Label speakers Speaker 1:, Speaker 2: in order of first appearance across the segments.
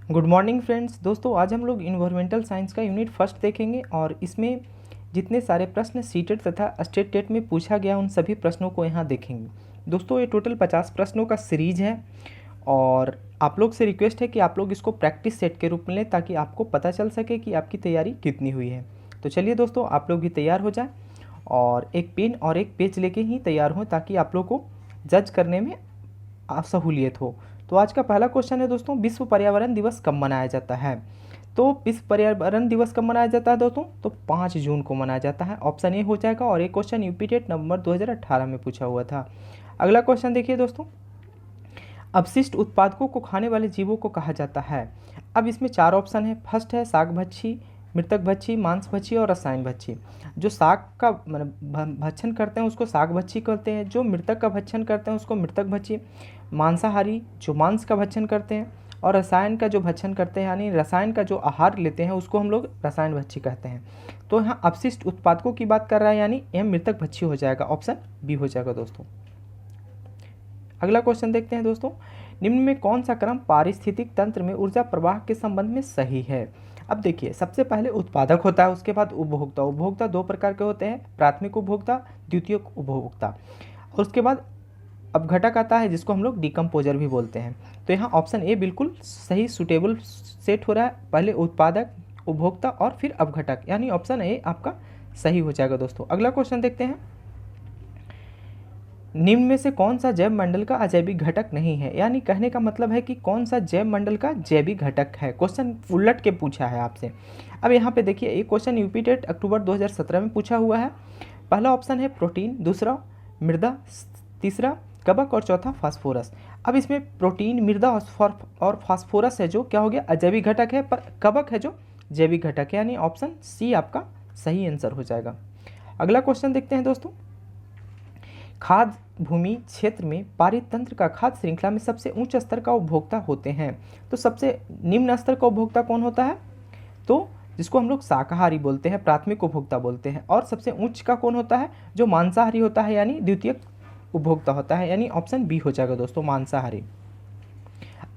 Speaker 1: Good morning friends. दोस्तों आज हम लोग इन्वायरमेंटल साइंस का यूनिट फर्स्ट देखेंगे और इसमें जितने सारे प्रश्न सीटेट तथा स्टेट टेट में पूछा गया उन सभी प्रश्नों को यहाँ देखेंगे। दोस्तों ये टोटल 50 प्रश्नों का सीरीज है और आप लोग से रिक्वेस्ट है कि आप लोग इसको प्रैक्टिस सेट के रूप में लें ताकि आपको पता चल सके कि आपकी तैयारी कितनी हुई है। तो चलिए दोस्तों आप लोग भी तैयार हो जाए और एक पेन और एक पेज लेके ही तैयार हो ताकि आप लोग को जज करने में सहूलियत हो। तो आज का पहला क्वेश्चन है दोस्तों, विश्व पर्यावरण दिवस कब मनाया जाता है? तो विश्व पर्यावरण दिवस कब मनाया जाता है दोस्तों? तो 5 जून को मनाया जाता है। ऑप्शन ए हो जाएगा और एक क्वेश्चन यूपी टेट नवंबर 2018 में पूछा हुआ था। अगला क्वेश्चन देखिए दोस्तों, अपशिष्ट उत्पादकों को खाने वाले जीवों को कहा जाता है। अब इसमें 4 ऑप्शन है। फर्स्ट है शाक भक्षी, मृतक भक्षी, मांस भक्षी और रसायन भक्षी। जो शाक का भक्षण करते हैं उसको शाक भक्षी कहते हैं, जो मृतक का भक्षण करते हैं उसको मृतक भक्षी, मांसाहारी जो मांस का भक्षण करते हैं, और रसायन का जो भक्षण करते हैं यानी रसायन का जो आहार लेते हैं उसको हम लोग रसायन भक्षी कहते हैं। तो यहाँ अपशिष्ट उत्पादकों की बात कर रहा है यानी यह मृतक भक्षी हो जाएगा, ऑप्शन बी हो जाएगा दोस्तों। अगला क्वेश्चन देखते हैं दोस्तों, निम्न में कौन सा क्रम पारिस्थितिक तंत्र में ऊर्जा प्रवाह के संबंध में सही है? अब देखिए सबसे पहले उत्पादक होता है, उसके बाद उपभोक्ता। उपभोक्ता 2 प्रकार के होते हैं, प्राथमिक उपभोक्ता, द्वितीयक उपभोक्ता, और उसके बाद अपघटक आता है जिसको हम लोग डिकम्पोजर भी बोलते हैं। तो यहाँ ऑप्शन ए बिल्कुल सही सुटेबल सेट हो रहा है, पहले उत्पादक, उपभोक्ता और फिर अपघटक, यानी ऑप्शन ए आपका सही हो जाएगा दोस्तों। अगला क्वेश्चन देखते हैं, निम्न में से कौन सा जैव मंडल का अजैविक घटक नहीं है? यानी कहने का मतलब है कि कौन सा जैव मंडल का जैविक घटक है। क्वेश्चन उलट के पूछा है आपसे। अब यहाँ पे देखिए एक क्वेश्चन यूपी टेट अक्टूबर 2017 में पूछा हुआ है। पहला ऑप्शन है प्रोटीन, दूसरा मृदा, तीसरा कवक और चौथा फास्फोरस। अब इसमें प्रोटीन, मृदा और फास्फोरस है जो क्या हो गया अजैविक घटक है, पर कवक है जो जैविक घटक है, यानी ऑप्शन सी आपका सही आंसर हो जाएगा। अगला क्वेश्चन देखते हैं दोस्तों, खाद्य भूमि क्षेत्र में पारित तंत्र का खाद्य श्रृंखला में सबसे उच्च स्तर का उपभोक्ता होते हैं। तो सबसे निम्न स्तर का उपभोक्ता कौन होता है? तो जिसको हम लोग शाकाहारी बोलते हैं, प्राथमिक उपभोक्ता बोलते हैं। और सबसे उच्च का कौन होता है? जो मांसाहारी होता है यानी द्वितीयक उपभोक्ता होता है, यानी ऑप्शन बी हो जाएगा दोस्तों, मांसाहारी।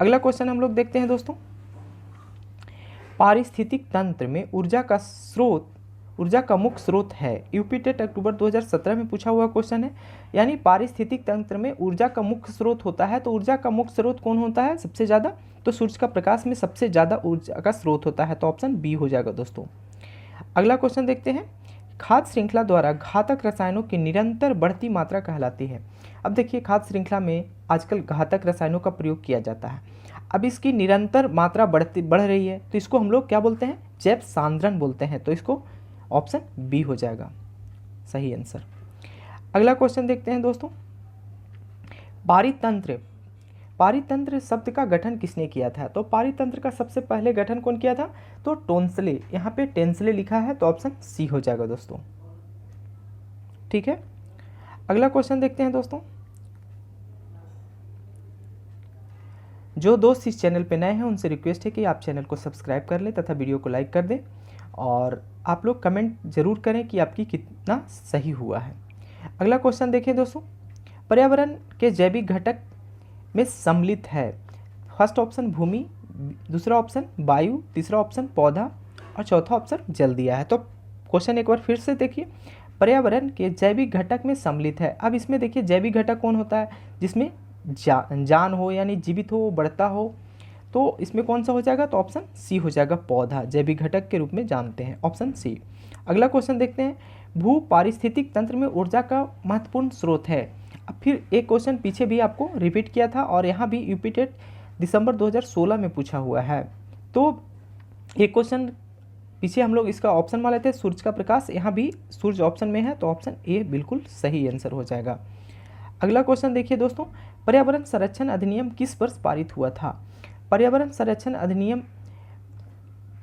Speaker 1: अगला क्वेश्चन हम लोग देखते हैं दोस्तों, पारिस्थितिक तंत्र में ऊर्जा का मुख्य स्रोत है। यूपी टेट अक्टूबर 2017 में पूछा हुआ क्वेश्चन है। यानी पारिस्थितिक तंत्र में ऊर्जा का मुख्य स्रोत होता है, तो ऊर्जा का मुख्य स्रोत कौन होता है सबसे ज़्यादा? तो सूर्य का प्रकाश में सबसे ज़्यादा ऊर्जा का स्रोत होता है, तो ऑप्शन बी हो जाएगा दोस्तों। अगला क्वेश्चन देखते हैं, खाद्य श्रृंखला द्वारा घातक रसायनों की निरंतर बढ़ती मात्रा कहलाती है। अब देखिए खाद्य श्रृंखला में आजकल घातक रसायनों का प्रयोग किया जाता है। अब इसकी निरंतर मात्रा बढ़ रही है तो इसको हम लोग क्या बोलते हैं? जैव सांद्रण बोलते हैं। तो इसको ऑप्शन बी हो जाएगा सही आंसर। अगला क्वेश्चन देखते हैं दोस्तों, पारितंत्र शब्द का गठन किसने किया था? तो पारितंत्र का सबसे पहले गठन कौन किया था? तो टोंसले, यहाँ पे टेंसले लिखा है, तो ऑप्शन सी हो जाएगा दोस्तों। ठीक है, अगला क्वेश्चन देखते हैं दोस्तों, जो दोस्त इस चैनल पे नए हैं उनसे रिक्वेस्ट है कि आप चैनल को सब्सक्राइब कर लें तथा वीडियो को लाइक कर दें और आप लोग कमेंट जरूर करें कि आपकी कितना सही हुआ है। अगला क्वेश्चन देखें दोस्तों, पर्यावरण के जैविक घटक में सम्मिलित है। फर्स्ट ऑप्शन भूमि, दूसरा ऑप्शन वायु, तीसरा ऑप्शन पौधा और चौथा ऑप्शन जल दिया है। तो क्वेश्चन एक बार फिर से देखिए, पर्यावरण के जैविक घटक में सम्मिलित है। अब इसमें देखिए जैविक घटक कौन होता है? जिसमें जान हो यानी जीवित हो, बढ़ता हो, तो इसमें कौन सा हो जाएगा? तो ऑप्शन सी हो जाएगा, पौधा जैविक घटक के रूप में जानते हैं, ऑप्शन सी। अगला क्वेश्चन देखते हैं, भू पारिस्थितिक तंत्र में ऊर्जा का महत्वपूर्ण स्रोत है। अब फिर एक क्वेश्चन पीछे भी आपको रिपीट किया था और यहाँ भी यूपी टेट दिसंबर 2016 में पूछा हुआ है। तो एक क्वेश्चन पीछे हम लोग इसका ऑप्शन मान लेते हैं, सूर्य का प्रकाश, यहाँ भी सूर्य ऑप्शन में है, तो ऑप्शन ए बिल्कुल सही आंसर हो जाएगा। अगला क्वेश्चन देखिए दोस्तों, पर्यावरण संरक्षण अधिनियम किस वर्ष पारित हुआ था? पर्यावरण संरक्षण अधिनियम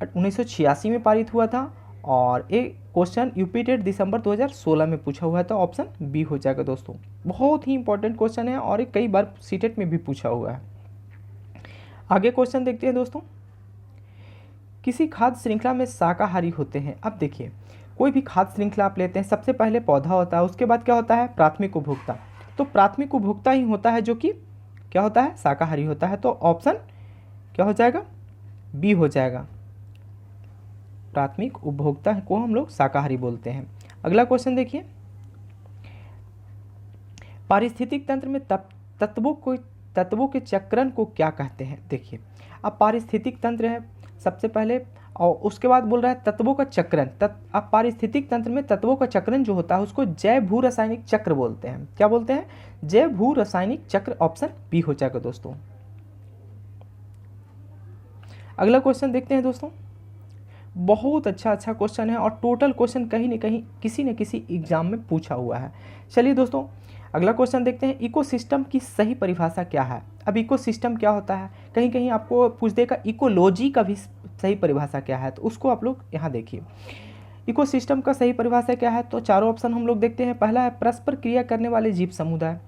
Speaker 1: 1986 में पारित हुआ था और एक क्वेश्चन यूपी टेट दिसंबर 2016 में पूछा हुआ है, तो ऑप्शन बी हो जाएगा दोस्तों। बहुत ही इंपॉर्टेंट क्वेश्चन है और कई बार सीटेट में भी पूछा हुआ है। आगे क्वेश्चन देखते हैं दोस्तों, किसी खाद्य श्रृंखला में शाकाहारी होते हैं। अब देखिए कोई भी खाद्य श्रृंखला आप लेते हैं, सबसे पहले पौधा होता है, उसके बाद क्या होता है? प्राथमिक उपभोक्ता। तो प्राथमिक उपभोक्ता ही होता है जो कि क्या होता है? शाकाहारी होता है। तो ऑप्शन क्या हो जाएगा? बी हो जाएगा, प्राथमिक उपभोक्ता को हम लोग शाकाहारी बोलते हैं। अगला क्वेश्चन देखिए, पारिस्थितिक तंत्र में तत्वों के चक्रण को क्या कहते हैं। देखिए, अब पारिस्थितिक तंत्र है सबसे पहले, और उसके बाद बोल रहा है तत्वों का चक्रण। अब पारिस्थितिक तंत्र में तत्वों का चक्रण जो होता है उसको जैव भू रासायनिक चक्र बोलते हैं। क्या बोलते हैं? जैव भू रासायनिक चक्र। ऑप्शन बी हो जाएगा दोस्तों। अगला क्वेश्चन देखते हैं दोस्तों, बहुत अच्छा क्वेश्चन है और टोटल क्वेश्चन कहीं न कहीं किसी न किसी एग्जाम में पूछा हुआ है। चलिए दोस्तों, अगला क्वेश्चन देखते हैं, इकोसिस्टम की सही परिभाषा क्या है। अब इकोसिस्टम क्या होता है, कहीं कहीं आपको पूछ देगा इकोलॉजी का भी सही परिभाषा क्या है, तो उसको आप लोग यहाँ देखिए। इकोसिस्टम का सही परिभाषा क्या है, तो चारों ऑप्शन हम लोग देखते हैं। पहला है परस्पर क्रिया करने वाले जीव समुदाय,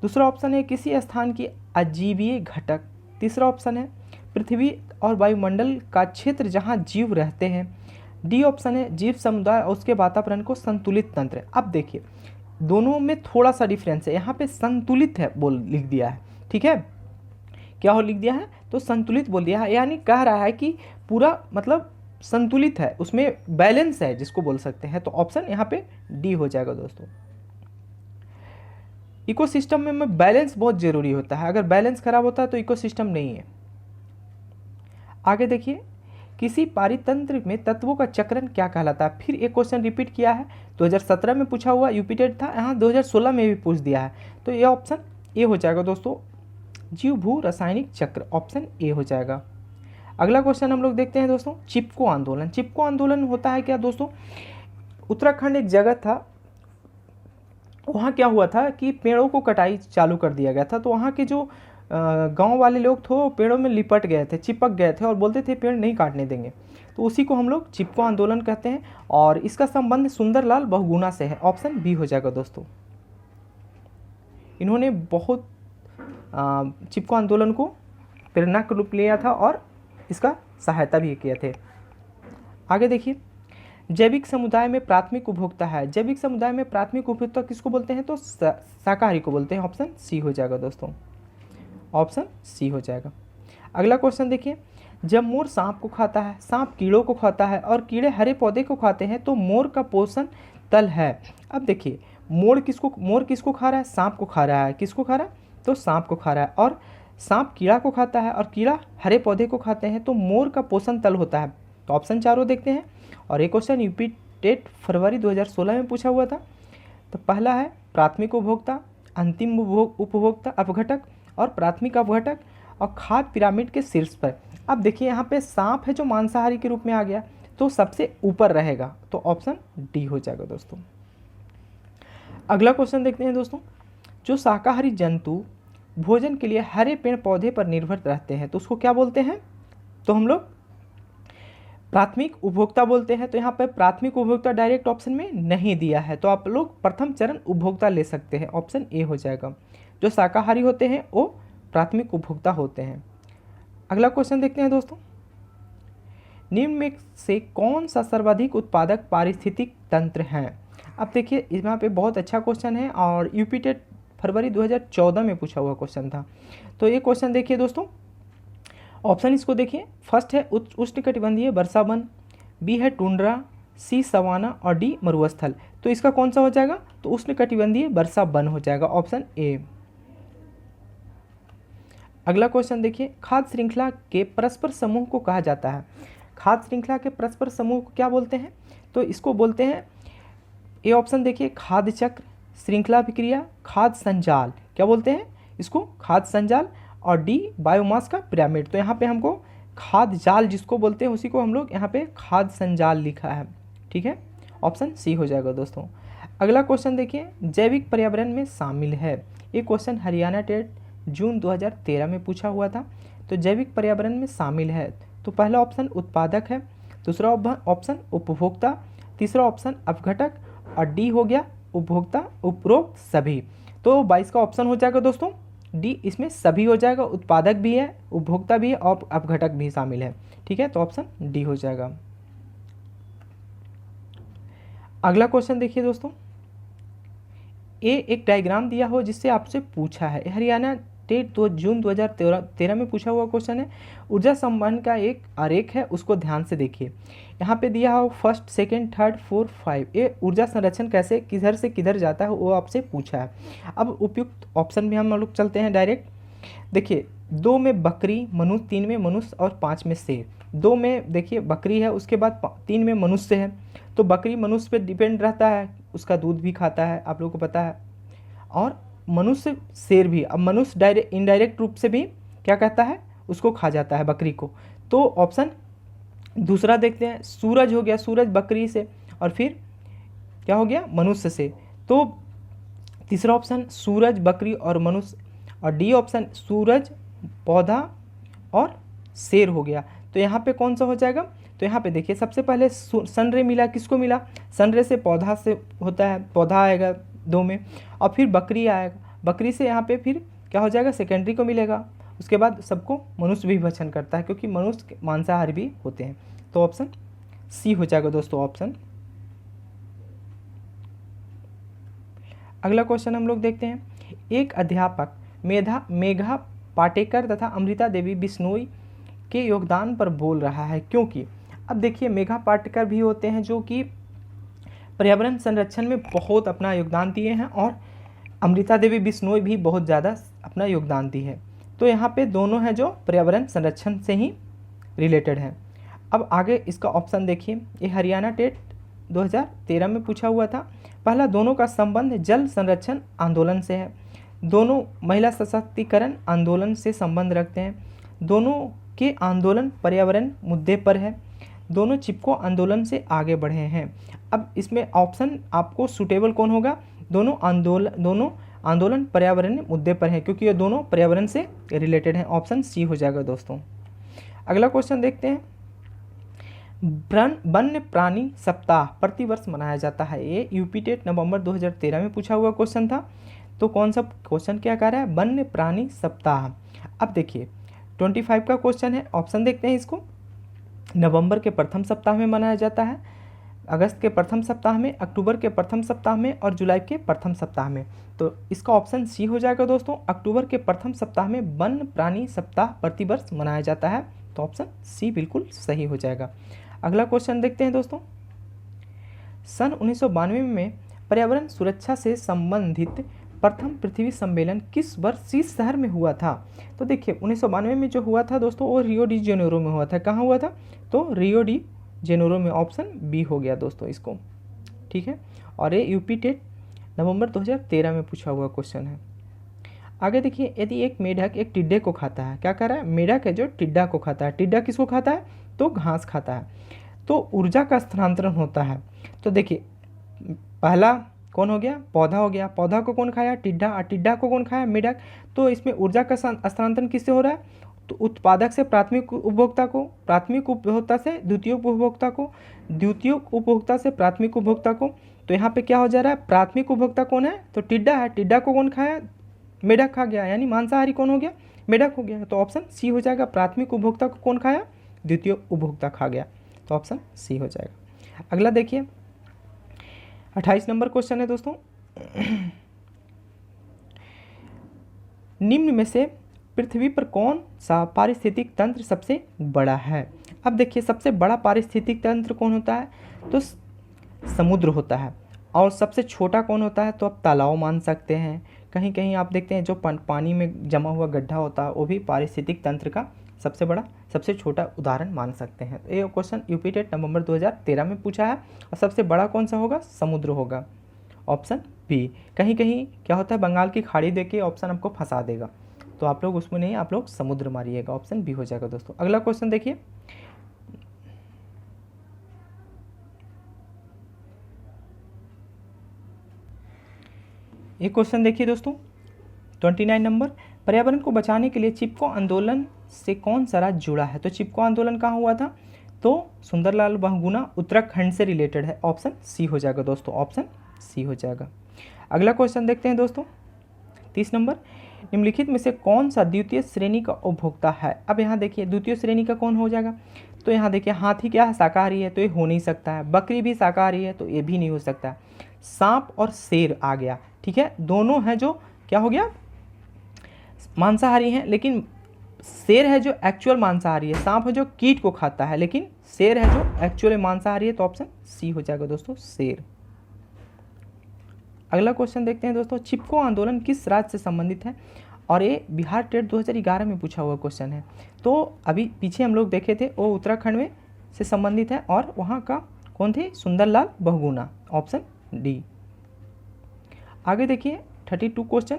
Speaker 1: दूसरा ऑप्शन है किसी स्थान की अजीवीय घटक, तीसरा ऑप्शन है पृथ्वी और वायुमंडल का क्षेत्र जहाँ जीव रहते हैं, डी ऑप्शन है जीव समुदाय और उसके वातावरण को संतुलित तंत्र। अब देखिए दोनों में थोड़ा सा डिफरेंस है, यहाँ पे संतुलित है बोल लिख दिया है, ठीक है, क्या हो लिख दिया है, तो संतुलित बोल दिया है, यानी कह रहा है कि पूरा मतलब संतुलित है, उसमें बैलेंस है जिसको बोल सकते हैं। तो ऑप्शन यहाँ पे डी हो जाएगा दोस्तों। इकोसिस्टम में बैलेंस बहुत जरूरी होता है, अगर बैलेंस खराब होता है तो इकोसिस्टम नहीं है। आगे देखिए, किसी पारितंत्र में तत्वों का चक्रण क्या कहलाता है। फिर एक क्वेश्चन रिपीट किया है, 2017 में पूछा हुआ यूपीटेड था, यहाँ 2016 में भी पूछ दिया है, तो ये ऑप्शन ए हो जाएगा दोस्तों, जीव भू रासायनिक चक्र। ऑप्शन ए हो जाएगा। अगला क्वेश्चन हम लोग देखते हैं दोस्तों, चिपको आंदोलन। चिपको आंदोलन होता है क्या दोस्तों, उत्तराखंड एक जगह था, वहाँ क्या हुआ था कि पेड़ों को कटाई चालू कर दिया गया था, तो वहाँ के जो गांव वाले लोग थे वो पेड़ों में लिपट गए थे, चिपक गए थे और बोलते थे पेड़ नहीं काटने देंगे, तो उसी को हम लोग चिपको आंदोलन कहते हैं और इसका संबंध सुंदरलाल बहुगुणा से है। ऑप्शन बी हो जाएगा दोस्तों। इन्होंने बहुत चिपको आंदोलन को प्रेरणा के रूप लिया था और इसका सहायता भी किए थे। आगे देखिए, जैविक समुदाय में प्राथमिक उपभोक्ता है। जैविक समुदाय में प्राथमिक उपभोक्ता किसको बोलते हैं, तो शाकाहारी को बोलते हैं। ऑप्शन सी हो जाएगा दोस्तों, ऑप्शन सी हो जाएगा। अगला क्वेश्चन देखिए, जब मोर सांप को खाता है, सांप कीड़ों को खाता है और कीड़े हरे पौधे को खाते हैं, तो मोर का पोषण तल है। अब देखिए मोर किसको खा रहा है, सांप को खा रहा है, किसको खा रहा है, तो सांप को खा रहा है, और सांप कीड़ा को खाता है और कीड़ा हरे पौधे को खाते हैं, तो मोर का पोषण तल होता है। तो ऑप्शन चारों देखते हैं, और एक क्वेश्चन यूपी टेट फरवरी 2016 में पूछा हुआ था। तो पहला है प्राथमिक उपभोक्ता, अंतिम उपभोक्ता अपघटक और प्राथमिक अपघटक और खाद्य पिरामिड के शीर्ष पर। अब देखिए यहाँ पे सांप है जो मांसाहारी के रूप में आ गया, तो सबसे ऊपर रहेगा, तो ऑप्शन डी हो जाएगा दोस्तों। अगला क्वेश्चन देखते हैं दोस्तों, जो शाकाहारी जंतु भोजन के लिए हरे पेड़ पौधे पर निर्भर रहते हैं, तो उसको क्या बोलते हैं, तो हम लोग प्राथमिक उपभोक्ता बोलते हैं। तो यहाँ पर प्राथमिक उपभोक्ता डायरेक्ट ऑप्शन में नहीं दिया है, तो आप लोग प्रथम चरण उपभोक्ता ले सकते हैं। ऑप्शन ए हो जाएगा, जो शाकाहारी होते हैं वो प्राथमिक उपभोक्ता होते हैं। अगला क्वेश्चन देखते हैं दोस्तों, निम्न में से कौन सा सर्वाधिक उत्पादक पारिस्थितिक तंत्र है। अब देखिए यहाँ पे बहुत अच्छा क्वेश्चन है और यूपी टेट फरवरी 2014 में पूछा हुआ क्वेश्चन था। तो ये क्वेश्चन देखिए दोस्तों, ऑप्शन इसको देखिए, फर्स्ट है उष्णकटिबंधीय वर्षा वन, बी है टुंड्रा, सी सवाना और डी मरुस्थल। तो इसका कौन सा हो जाएगा, तो उष्णकटिबंधीय वर्षा वन हो जाएगा, ऑप्शन ए। अगला क्वेश्चन देखिए, खाद्य श्रृंखला के परस्पर समूह को कहा जाता है। खाद्य श्रृंखला के परस्पर समूह को क्या बोलते हैं, तो इसको बोलते हैं, ए ऑप्शन देखिए, खाद्य चक्र, श्रृंखला अभिक्रिया, खाद्य संजाल, क्या बोलते हैं इसको, खाद्य संजाल, और डी बायोमास का पिरामिड। तो यहाँ पे हमको खाद्य जाल जिसको बोलते हैं उसी को हम लोग यहाँ पे खाद्य संजाल लिखा है, ठीक है, ऑप्शन सी हो जाएगा दोस्तों। अगला क्वेश्चन देखिए, जैविक पर्यावरण में शामिल है। ये क्वेश्चन हरियाणा टेट जून 2013 में पूछा हुआ था। तो जैविक पर्यावरण में शामिल है, तो पहला ऑप्शन उत्पादक है, दूसरा ऑप्शन उपभोक्ता, तीसरा ऑप्शन अपघटक और डी हो गया उपभोक्ता उपरोक्त सभी। तो 22 का ऑप्शन हो जाएगा दोस्तों डी, इसमें सभी हो जाएगा, उत्पादक भी है, उपभोक्ता भी है और अपघटक भी शामिल है, ठीक है, तो ऑप्शन डी हो जाएगा। अगला क्वेश्चन देखिए दोस्तों, ए एक डायग्राम दिया हो जिससे आपसे पूछा है, हरियाणा अपडेट तो जून 2013 में पूछा हुआ क्वेश्चन है। ऊर्जा संबंध का एक आरेख है, उसको ध्यान से देखिए। यहाँ पे दिया हो फर्स्ट, सेकंड, थर्ड, फोर्थ, 5, ये ऊर्जा संरक्षण कैसे किधर से किधर जाता है वो आपसे पूछा है। अब उपयुक्त ऑप्शन भी हम लोग चलते हैं डायरेक्ट। देखिए 2 में बकरी मनुष्य, 3 में मनुष्य और 5 में शेर। 2 में देखिए बकरी है, उसके बाद 3 में मनुष्य है, तो बकरी मनुष्य पे डिपेंड रहता है, उसका दूध भी खाता है, आप लोगों को पता है। और मनुष्य शेर भी, अब मनुष्य डायरेक्ट इनडायरेक्ट रूप से भी क्या कहता है, उसको खा जाता है बकरी को। तो ऑप्शन दूसरा देखते हैं, सूरज हो गया, सूरज बकरी से और फिर क्या हो गया, मनुष्य से। तो तीसरा ऑप्शन सूरज, बकरी और मनुष्य, और डी ऑप्शन सूरज, पौधा और शेर हो गया। तो यहाँ पे कौन सा हो जाएगा, तो यहाँ पे देखिए सबसे पहले सनरे मिला, किसको मिला, सनरे से पौधा से होता है, पौधा आएगा 2 में, और फिर बकरी आएगा, बकरी से यहाँ पे फिर क्या हो जाएगा, सेकेंडरी को मिलेगा। उसके बाद सबको मनुष्य भी भक्षण करता है, क्योंकि मनुष्य मांसाहारी भी होते हैं। तो ऑप्शन सी हो जाएगा दोस्तों, ऑप्शन। अगला क्वेश्चन हम लोग देखते हैं। एक अध्यापक मेघा पाटेकर तथा अमृता देवी बिश्नोई के योगदान पर बोल रहा है, क्योंकि अब देखिए मेघा पाटेकर भी होते हैं जो कि पर्यावरण संरक्षण में बहुत अपना योगदान दिए हैं, और अमृता देवी बिश्नोई भी बहुत ज़्यादा अपना योगदान दी है। तो यहाँ पे दोनों हैं जो पर्यावरण संरक्षण से ही रिलेटेड हैं। अब आगे इसका ऑप्शन देखिए, ये हरियाणा टेट 2013 में पूछा हुआ था। पहला, दोनों का संबंध जल संरक्षण आंदोलन से है। दोनों महिला सशक्तिकरण आंदोलन से संबंध रखते हैं। दोनों के आंदोलन पर्यावरण मुद्दे पर है। दोनों चिपको आंदोलन से आगे बढ़े हैं। अब इसमें ऑप्शन आपको सूटेबल कौन होगा, दोनों आंदोलन पर्यावरण मुद्दे पर है, क्योंकि ये दोनों पर्यावरण से रिलेटेड हैं। ऑप्शन सी हो जाएगा दोस्तों। अगला क्वेश्चन देखते हैं। वन्य प्राणी सप्ताह प्रतिवर्ष मनाया जाता है, ये यूपी टेट नवंबर 2013 में पूछा हुआ क्वेश्चन था। तो कौन सा क्वेश्चन क्या कह रहा है, वन्य प्राणी सप्ताह। अब देखिए 25 का क्वेश्चन है, ऑप्शन देखते हैं इसको। नवंबर के प्रथम सप्ताह में मनाया जाता है, अगस्त के प्रथम सप्ताह में, अक्टूबर के प्रथम सप्ताह में और जुलाई के प्रथम सप्ताह में। तो इसका ऑप्शन सी हो जाएगा दोस्तों, अक्टूबर के प्रथम सप्ताह में वन्य प्राणी सप्ताह प्रतिवर्ष मनाया जाता है। तो ऑप्शन सी बिल्कुल सही हो जाएगा। अगला क्वेश्चन देखते हैं दोस्तों। सन 1992 में पर्यावरण सुरक्षा से संबंधित प्रथम पृथ्वी सम्मेलन किस वर्ष किस शहर में हुआ था। तो देखिए 1992 में जो हुआ था दोस्तों, वो रियो डी जेनेरो में हुआ था। कहाँ हुआ था, तो रियो डी जेनेरो में। ऑप्शन बी हो गया दोस्तों इसको, ठीक है। और ये यूपी टेट नवंबर 2013 में पूछा हुआ क्वेश्चन है। आगे देखिए, यदि एक मेढक एक टिड्डे को खाता है, क्या कर रहा है, मेढक है जो टिड्डा को खाता है, टिड्डा किसको खाता है, तो घास खाता है, तो ऊर्जा का स्थानांतरण होता है। तो देखिए पहला कौन हो गया, पौधा हो गया, पौधा को कौन खाया, टिड्डा, और टिड्डा को कौन खाया, मेढक। तो इसमें ऊर्जा का स्थानांतरण किससे हो रहा है, तो उत्पादक से प्राथमिक उपभोक्ता को, प्राथमिक उपभोक्ता से द्वितीय उपभोक्ता को, द्वितीय उपभोक्ता से प्राथमिक उपभोक्ता को। तो यहाँ पे क्या हो जा रहा है, प्राथमिक उपभोक्ता कौन है, तो टिड्डा है, टिड्डा को कौन खाया, मेढक खा गया, यानी मांसाहारी कौन हो गया, मेढक हो गया। तो ऑप्शन सी हो जाएगा, प्राथमिक उपभोक्ता को कौन खाया, द्वितीय उपभोक्ता खा गया। तो ऑप्शन सी हो जाएगा। अगला देखिए 28 नंबर क्वेश्चन है दोस्तों। निम्न में से पृथ्वी पर कौन सा पारिस्थितिक तंत्र सबसे बड़ा है। अब देखिए सबसे बड़ा पारिस्थितिक तंत्र कौन होता है, तो समुद्र होता है। और सबसे छोटा कौन होता है, तो आप तालाब मान सकते हैं। कहीं कहीं आप देखते हैं जो पानी में जमा हुआ गड्ढा होता है, वो भी पारिस्थितिक तंत्र का सबसे बड़ा सबसे छोटा उदाहरण मान सकते हैं। ये क्वेश्चन यूपी टेट नवंबर 2013 में पूछा है। और सबसे बड़ा कौन सा होगा, समुद्र होगा। Option B. कहीं कहीं क्या होता है, बंगाल की खाड़ी देके ऑप्शन आपको फंसा देगा, तो आप लोग उसमें नहीं, आप लोग समुद्र मारिएगा। ऑप्शन बी हो जाएगा दोस्तों। अगला क्वेश्चन देखिए, एक क्वेश्चन देखिए दोस्तों 29 नंबर। पर्यावरण को बचाने के लिए चिपको आंदोलन से कौन सा राज्य जुड़ा है। तो चिपको आंदोलन कहाँ हुआ था, तो सुंदरलाल बहुगुणा उत्तराखंड से रिलेटेड है। ऑप्शन सी हो जाएगा दोस्तों, ऑप्शन सी हो जाएगा। अगला क्वेश्चन देखते हैं दोस्तों 30 नंबर। निम्नलिखित में से कौन सा द्वितीय श्रेणी का उपभोक्ता है। अब यहाँ देखिए द्वितीय श्रेणी का कौन हो जाएगा, तो यहाँ देखिए हाथी क्या है, शाकाहारी है, तो ये हो नहीं सकता है। बकरी भी शाकाहारी है, तो ये भी नहीं हो सकता। सांप और शेर आ गया, ठीक है, दोनों हैं जो क्या हो गया, मांसाहारी हैं, लेकिन शेर है जो एक्चुअल मांसाहारी है, सांप है जो कीट को खाता है, लेकिन शेर है जो एक्चुअल मांसाहारी है। तो ऑप्शन सी हो जाएगा दोस्तों, शेर। अगला क्वेश्चन देखते हैं दोस्तों, चिपको आंदोलन किस राज्य से संबंधित है? और ये बिहार टेट 2011 में पूछा हुआ क्वेश्चन है। तो अभी पीछे हम लोग देखे थे वो उत्तराखंड में से संबंधित है, और वहाँ का कौन थे? Sunderlal Bahuguna, option D. आगे देखिए 32 क्वेश्चन,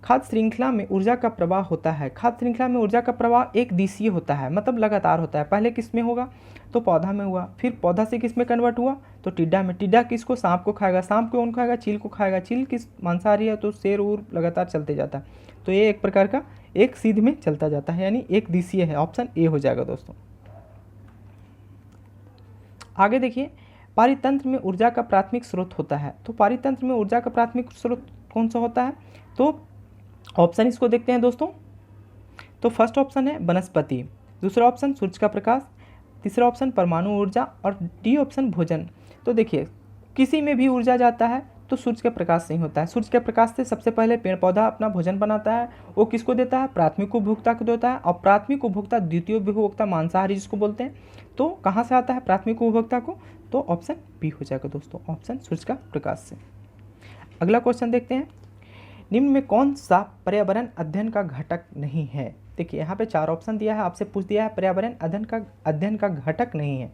Speaker 1: खाद्य श्रृंखला में ऊर्जा का प्रवाह होता है। खाद्य श्रृंखला में ऊर्जा का प्रवाह एक दिशीय होता है, मतलब लगातार होता है। पहले किस में होगा? तो पौधा में हुआ, फिर पौधा से किस में कन्वर्ट हुआ? तो टिड्डा में। टिड्डा किसको? सांप को खाएगा, सांप को कौन खाएगा? चील को खाएगा। चील किस मांसाहारी है? तो शेर उर लगातार चलते जाता है। तो ये एक प्रकार का एक सीध में चलता जाता है, यानी एक दिशीय है। ऑप्शन ए हो जाएगा दोस्तों। आगे देखिए, पारितंत्र में ऊर्जा का प्राथमिक स्रोत होता है। तो पारितंत्र में ऊर्जा का प्राथमिक स्रोत कौन सा होता है? तो ऑप्शन इसको देखते हैं दोस्तों। तो फर्स्ट ऑप्शन है वनस्पति, दूसरा ऑप्शन सूर्य का प्रकाश, तीसरा ऑप्शन परमाणु ऊर्जा, और डी ऑप्शन भोजन। तो देखिए, किसी में भी ऊर्जा जाता है तो सूर्य के प्रकाश से ही होता है। सूर्य के प्रकाश से सबसे पहले पेड़ पौधा अपना भोजन बनाता है। वो किसको देता है? प्राथमिक उपभोक्ता को देता है, और प्राथमिक उपभोक्ता द्वितीय उपभोक्ता मांसाहारी जिसको बोलते हैं। तो कहाँ से आता है प्राथमिक उपभोक्ता को? तो ऑप्शन बी हो जाएगा दोस्तों, ऑप्शन सूर्य का प्रकाश से। अगला क्वेश्चन देखते हैं, निम्न में कौन सा पर्यावरण अध्ययन का घटक नहीं है? देखिए यहाँ पे 4 ऑप्शन दिया है, आपसे पूछ दिया है पर्यावरण अध्ययन का घटक नहीं है।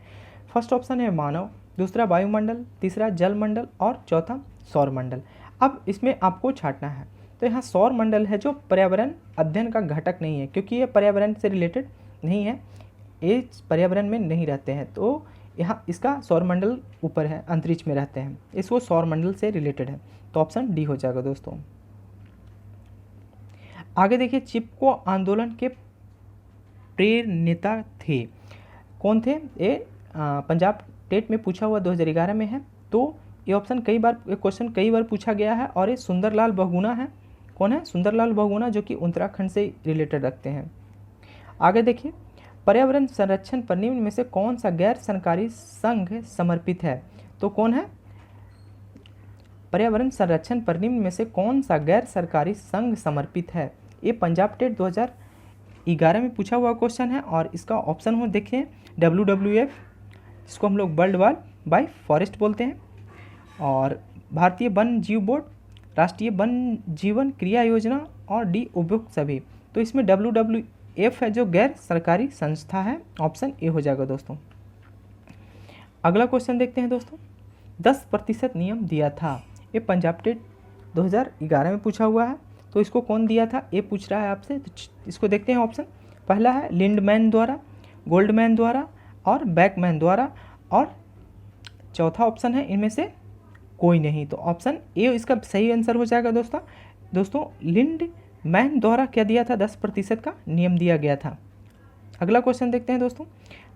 Speaker 1: फर्स्ट ऑप्शन है मानव, दूसरा वायुमंडल, तीसरा जलमंडल, और चौथा सौरमंडल। अब इसमें आपको छांटना है। तो यहाँ सौरमंडल है जो पर्यावरण अध्ययन का घटक नहीं है, क्योंकि ये पर्यावरण से रिलेटेड नहीं है, ये पर्यावरण में नहीं रहते हैं। तो यहाँ इसका सौरमंडल ऊपर है, अंतरिक्ष में रहते हैं, इसको सौरमंडल से रिलेटेड है। तो ऑप्शन डी हो जाएगा दोस्तों। आगे देखिए, चिपको आंदोलन के प्रेरणेता थे, कौन थे? ये पंजाब टेट में पूछा हुआ 2011 में है। तो ये ऑप्शन क्वेश्चन कई बार पूछा गया है, और ये सुंदरलाल बहुगुणा है। कौन है? सुंदरलाल बहुगुणा, जो कि उत्तराखंड से रिलेटेड रखते हैं। आगे देखिए, पर्यावरण संरक्षण पर निम्न में से कौन सा गैर सरकारी संघ समर्पित है? तो कौन है? पर्यावरण संरक्षण पर निम्न में से कौन सा गैर सरकारी संघ समर्पित है? ये पंजाब टेट 2011 में पूछा हुआ क्वेश्चन है, और इसका ऑप्शन हो देखिए WWF, जिसको हम लोग वर्ल्ड वाइड फॉरेस्ट बोलते हैं, और भारतीय वन जीव बोर्ड, राष्ट्रीय वन जीवन क्रिया योजना, और डी उपयुक्त सभी। तो इसमें WWF है जो गैर सरकारी संस्था है। ऑप्शन ए हो जाएगा दोस्तों। अगला क्वेश्चन देखते हैं दोस्तों, 10% नियम दिया था। ये पंजाब टेट 2011 में पूछा हुआ है। तो इसको कौन दिया था ये पूछ रहा है आपसे। तो इसको देखते हैं ऑप्शन। पहला है लिंडमैन द्वारा, गोल्डमैन द्वारा, और बैकमैन द्वारा, और चौथा ऑप्शन है इनमें से कोई नहीं। तो ऑप्शन ए इसका सही आंसर हो जाएगा दोस्तों लिंडमैन द्वारा क्या दिया था? 10% का नियम दिया गया था। अगला क्वेश्चन देखते हैं दोस्तों,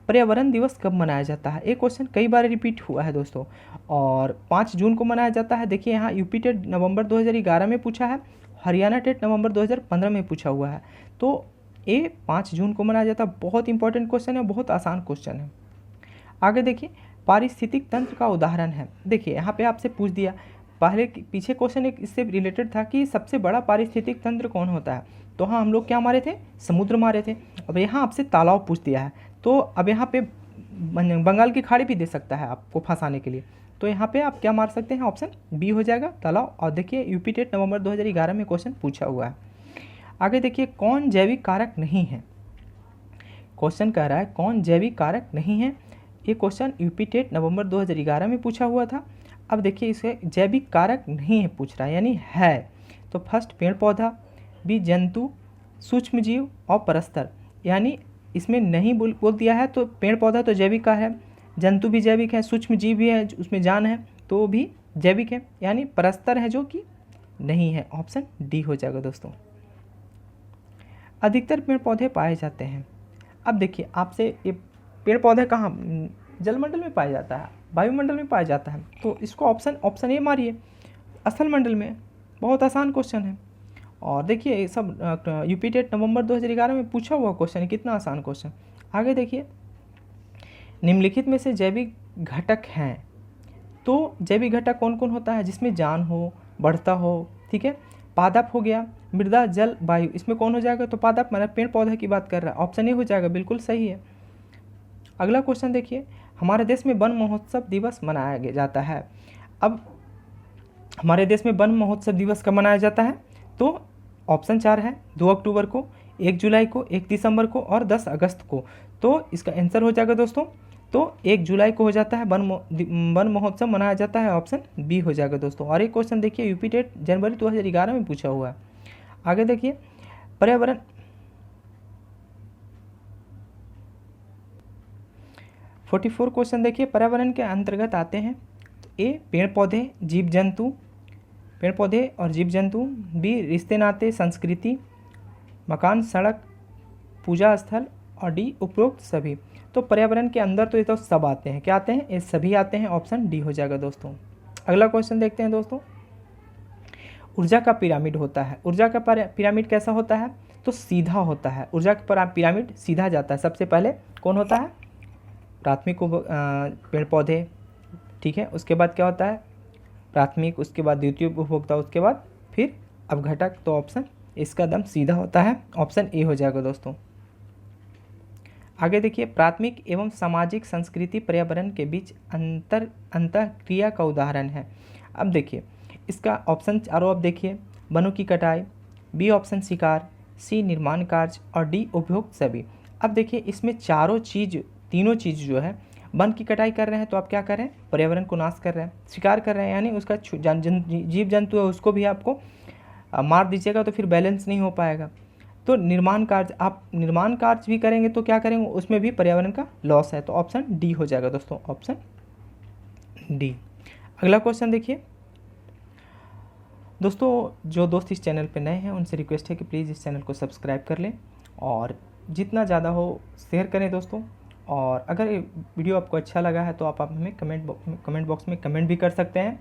Speaker 1: पर्यावरण दिवस कब मनाया जाता है? एक क्वेश्चन कई बार रिपीट हुआ है दोस्तों, और 5 जून को मनाया जाता है। देखिए यहाँ यूपी टेट नवंबर 2011 में पूछा है, हरियाणा टेट नवंबर 2015 में पूछा हुआ है। तो ये 5 जून को मनाया जाता है। बहुत इंपॉर्टेंट क्वेश्चन है, बहुत आसान क्वेश्चन है। आगे देखिए, पारिस्थितिक तंत्र का उदाहरण है। देखिए यहाँ पे आपसे पूछ दिया, पीछे क्वेश्चन एक इससे रिलेटेड था कि सबसे बड़ा पारिस्थितिक तंत्र कौन होता है। तो हाँ, हम लोग क्या मारे थे? समुद्र मारे थे। अब यहाँ आपसे तालाब पूछ दिया है, तो अब यहाँ पे बंगाल की खाड़ी भी दे सकता है आपको फंसाने के लिए। तो यहाँ पे आप क्या मार सकते हैं? ऑप्शन बी हो जाएगा, तालाब। और देखिए यूपी टेट नवंबर 2011 में क्वेश्चन पूछा हुआ है। आगे देखिए, कौन जैविक कारक नहीं है? क्वेश्चन कह रहा है कौन जैविक कारक नहीं है। ये क्वेश्चन यूपी टेट नवंबर 2011 में पूछा हुआ था। अब देखिए इसे जैविक कारक नहीं है पूछ रहा है, यानी है। तो फर्स्ट पेड़ पौधा, बी जंतु, सूक्ष्म जीव, और परस्तर। यानी इसमें नहीं बोल दिया है, तो पेड़ पौधा तो जैविक का है, जंतु भी जैविक है, सूक्ष्म जीव भी है, उसमें जान है, तो भी जैविक है। यानी परस्तर है जो कि नहीं है। ऑप्शन डी हो जाएगा दोस्तों। अधिकतर पेड़ पौधे पाए जाते हैं। अब देखिए आपसे ये पेड़ पौधे कहाँ? जलमंडल में पाया जाता है, वायुमंडल में पाया जाता है। तो इसको ऑप्शन ए मारिए, स्थल मंडल में। बहुत आसान क्वेश्चन है। और देखिए ये सब यूपी टेट नवंबर 2011 में पूछा हुआ क्वेश्चन है, कितना आसान क्वेश्चन। आगे देखिए, निम्नलिखित में से जैविक घटक हैं। तो जैविक घटक कौन कौन होता है? जिसमें जान हो, बढ़ता हो, ठीक है। पादप हो गया, मृदा जल वायु, इसमें कौन हो जाएगा? तो पादप मतलब पेड़ पौधे की बात कर रहा है, ऑप्शन ए हो जाएगा, बिल्कुल सही है। अगला क्वेश्चन देखिए, हमारे देश में वन महोत्सव दिवस मनाया जाता है। अब हमारे देश में वन महोत्सव दिवस कब मनाया जाता है? तो ऑप्शन 4 है, 2 अक्टूबर को, 1 जुलाई को, 1 दिसंबर को और 10 अगस्त को। तो इसका आंसर हो जाएगा दोस्तों, तो 1 जुलाई को हो जाता है वन महोत्सव मनाया जाता है, ऑप्शन बी हो जाएगा दोस्तों। और एक क्वेश्चन देखिए, यूपी टेट जनवरी 2011 में पूछा हुआ है। आगे देखिए, पर्यावरण 44 क्वेश्चन देखिए, पर्यावरण के अंतर्गत आते हैं ए पेड़ पौधे जीव जंतु, पेड़ पौधे और जीव जंतु, बी रिश्ते नाते संस्कृति, मकान सड़क पूजा स्थल और डी उपरोक्त सभी। तो पर्यावरण के अंदर तो ये तो सब आते हैं, क्या आते हैं? ये सभी आते हैं, ऑप्शन डी हो जाएगा दोस्तों। अगला क्वेश्चन देखते हैं दोस्तों, ऊर्जा का पिरामिड होता है, ऊर्जा का पिरामिड कैसा होता है? तो सीधा होता है, ऊर्जा का पिरामिड सीधा जाता है। सबसे पहले कौन होता है? प्राथमिक पेड़ पौधे, ठीक है, उसके बाद क्या होता है? प्राथमिक, उसके बाद द्वितीय उपभोक्ता, उसके बाद फिर अपघटक। तो ऑप्शन इसका दम सीधा होता है, ऑप्शन ए हो जाएगा दोस्तों। आगे देखिए, प्राथमिक एवं सामाजिक संस्कृति पर्यावरण के बीच अंतःक्रिया का उदाहरण है। अब देखिए इसका ऑप्शन चारों, अब देखिए, वनों की कटाई, बी ऑप्शन शिकार, सी निर्माण कार्य और डी उपभोक्त सभी। अब देखिए इसमें तीनों चीज़ जो है, वन की कटाई कर रहे हैं तो आप क्या कर रहे हैं? पर्यावरण को नाश कर रहे हैं। शिकार कर रहे हैं यानी उसका जीव जंतु है उसको भी आपको मार दीजिएगा तो फिर बैलेंस नहीं हो पाएगा। तो निर्माण कार्य, आप निर्माण कार्य भी करेंगे तो क्या करेंगे? उसमें भी पर्यावरण का लॉस है। तो ऑप्शन डी हो जाएगा दोस्तों, ऑप्शन डी। अगला क्वेश्चन देखिए दोस्तों, जो दोस्त इस चैनल पे नए हैं उनसे रिक्वेस्ट है कि प्लीज़ इस चैनल को सब्सक्राइब कर लें और जितना ज़्यादा हो शेयर करें दोस्तों। और अगर ये वीडियो आपको अच्छा लगा है तो आप हमें कमेंट बॉक्स में कमेंट भी कर सकते हैं।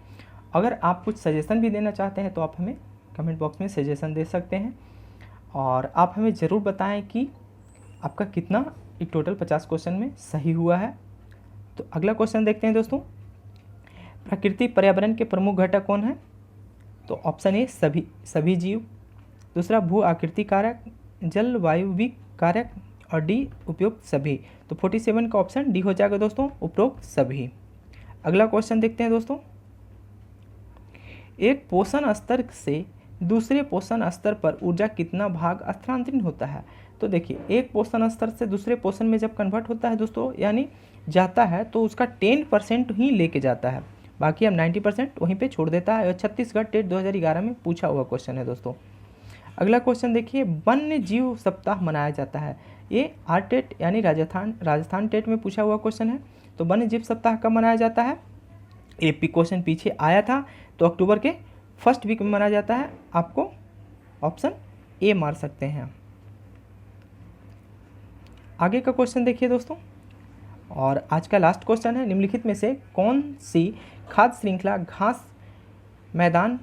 Speaker 1: अगर आप कुछ सजेशन भी देना चाहते हैं तो आप हमें कमेंट बॉक्स में सजेशन दे सकते हैं। और आप हमें ज़रूर बताएं कि आपका कितना एक टोटल 50 क्वेश्चन में सही हुआ है। तो अगला क्वेश्चन देखते हैं दोस्तों, प्रकृति पर्यावरण के प्रमुख घटक कौन है? तो ऑप्शन ए सभी जीव, दूसरा भू आकृति कारक, जलवायु कारक और डी उपयुक्त सभी। तो 47 का ऑप्शन डी हो जाएगा दोस्तों, उपरोक्त सभी। अगला क्वेश्चन देखते हैं दोस्तों, एक पोषण स्तर से दूसरे पोषण स्तर पर ऊर्जा कितना भाग स्थानांतरित होता है? तो देखिए एक पोषण स्तर से दूसरे पोषण में जब कन्वर्ट होता है दोस्तों, यानी जाता है तो उसका 10% ही लेके जाता है, बाकी हम 90% वहीं पे छोड़ देता है। और छत्तीसगढ़ टेट 2011 में पूछा हुआ क्वेश्चन है दोस्तों। अगला क्वेश्चन देखिए, वन्य जीव सप्ताह मनाया जाता है। ये टेट यानी राजस्थान टेट में पूछा हुआ क्वेश्चन है। तो वन्य जीव सप्ताह कब मनाया जाता है? एपी क्वेश्चन पीछे आया था, तो अक्टूबर के फर्स्ट वीक में मनाया जाता है। आपको ऑप्शन ए मार सकते हैं। आगे का क्वेश्चन देखिए दोस्तों, और आज का लास्ट क्वेश्चन है, निम्नलिखित में से कौन सी खाद्य श्रृंखला घास मैदान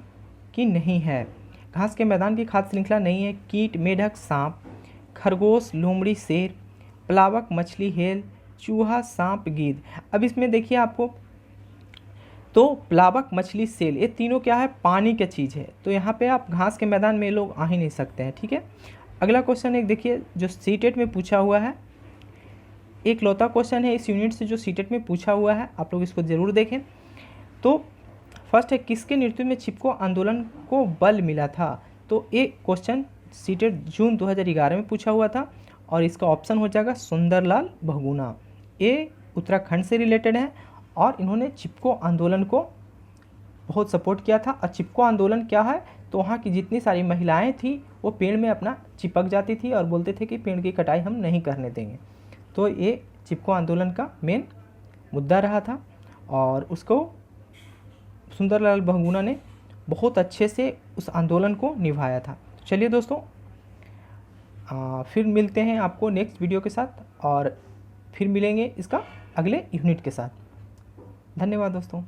Speaker 1: की नहीं है? घास के मैदान की खाद्य श्रृंखला नहीं है। कीट, मेढक, सांप, खरगोश, लोमड़ी, शेर, प्लावक, मछली, हेल, चूहा, सांप, गीद। अब इसमें देखिए आपको, तो प्लावक, मछली, सेल, ये तीनों क्या है? पानी की चीज़ है। तो यहाँ पे आप घास के मैदान में लोग आ ही नहीं सकते हैं, ठीक है। अगला क्वेश्चन एक देखिए जो सीटेट में पूछा हुआ है, एक लौता क्वेश्चन है इस यूनिट से जो सीटेट में पूछा हुआ है, आप लोग इसको ज़रूर देखें। तो फर्स्ट है, किसके नेतृत्व में चिपको आंदोलन को बल मिला था? तो एक क्वेश्चन सीटेट जून 2011 में पूछा हुआ था और इसका ऑप्शन हो जाएगा सुंदरलाल बहुगुणा। ये उत्तराखंड से रिलेटेड है और इन्होंने चिपको आंदोलन को बहुत सपोर्ट किया था। और चिपको आंदोलन क्या है? तो वहाँ की जितनी सारी महिलाएं थी वो पेड़ में अपना चिपक जाती थी और बोलते थे कि पेड़ की कटाई हम नहीं करने देंगे। तो ये चिपको आंदोलन का मेन मुद्दा रहा था और उसको सुंदरलाल बहुगुणा ने बहुत अच्छे से उस आंदोलन को निभाया था। चलिए दोस्तों, फिर मिलते हैं आपको नेक्स्ट वीडियो के साथ और फिर मिलेंगे इसका अगले यूनिट के साथ। धन्यवाद दोस्तों।